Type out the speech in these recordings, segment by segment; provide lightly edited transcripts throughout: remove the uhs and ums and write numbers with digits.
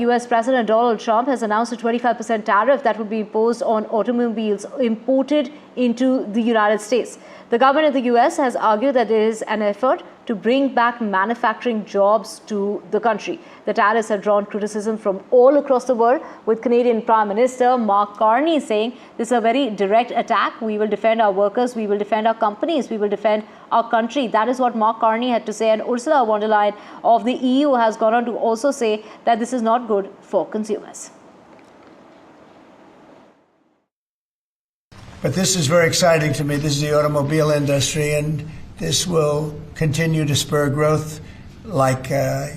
US President Donald Trump has announced a 25% tariff that would be imposed on automobiles imported into the United States. The government of the US has argued that there is an effort to bring back manufacturing jobs to the country. The tariffs have drawn criticism from all across the world, with Canadian Prime Minister Mark Carney saying this is a very direct attack. We will defend our workers, we will defend our companies, we will defend our country. That is what Mark Carney had to say. And Ursula von der Leyen of the EU has gone on to also say that this is not good for consumers. But this is very exciting to me. This is the automobile industry, and this will continue to spur growth like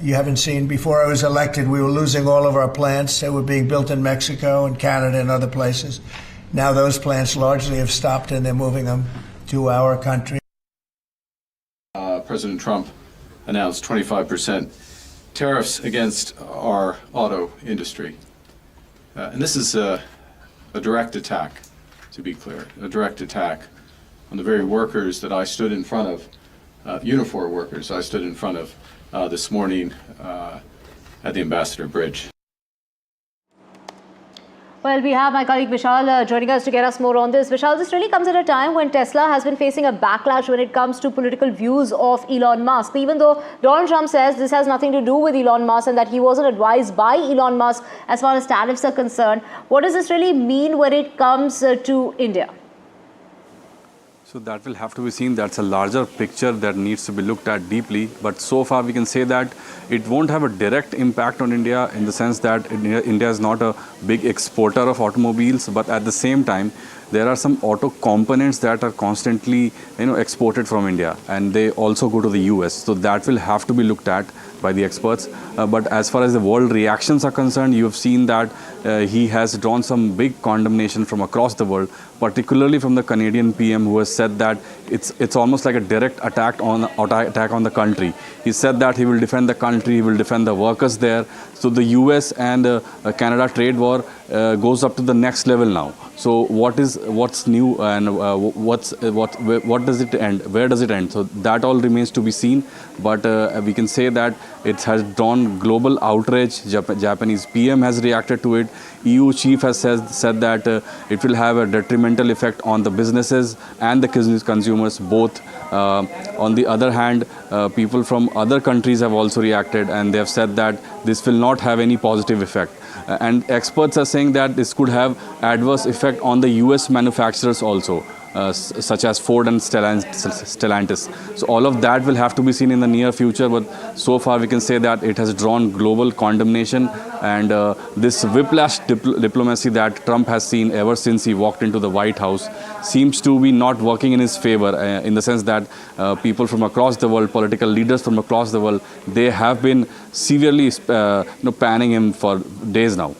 you haven't seen. Before I was elected, we were losing all of our plants. They were being built in Mexico and Canada and other places. Now those plants largely have stopped, and they're moving them to our country. President Trump announced 25% tariffs against our auto industry. And this is a direct attack, to be clear, a direct attack on the very workers that I stood in front of, uniform workers I stood in front of this morning at the Ambassador Bridge. Well, we have my colleague Vishal joining us to get us more on this. Vishal, this really comes at a time when Tesla has been facing a backlash when it comes to political views of Elon Musk. Even though Donald Trump says this has nothing to do with Elon Musk and that he wasn't advised by Elon Musk as far as tariffs are concerned, what does this really mean when it comes to India? So that will have to be seen. That's a larger picture that needs to be looked at deeply. But so far we can say that it won't have a direct impact on India in the sense that India is not a big exporter of automobiles. But at the same time, there are some auto components that are constantly exported from India, and they also go to the US. So that will have to be looked at by the experts. But as far as the world reactions are concerned, you have seen that he has drawn some big condemnation from across the world, particularly from the Canadian PM, who has said that it's almost like a direct attack on the country. He said that he will defend the country, he will defend the workers there. So the US and Canada trade war goes up to the next level now. So what's new and what does it end? Where does it end? So that all remains to be seen. But we can say that it has drawn global outrage. Japanese PM has reacted to it. EU chief has said that it will have a detrimental effect on the businesses and the consumers both. On the other hand, people from other countries have also reacted, and they have said that this will not have any positive effect. And experts are saying that this could have adverse effect on the US manufacturers also, such as Ford and Stellantis. So all of that will have to be seen in the near future, but so far we can say that it has drawn global condemnation, and this whiplash diplomacy that Trump has seen ever since he walked into the White House seems to be not working in his favor, in the sense that people from across the world, political leaders from across the world, they have been severely panning him for days now.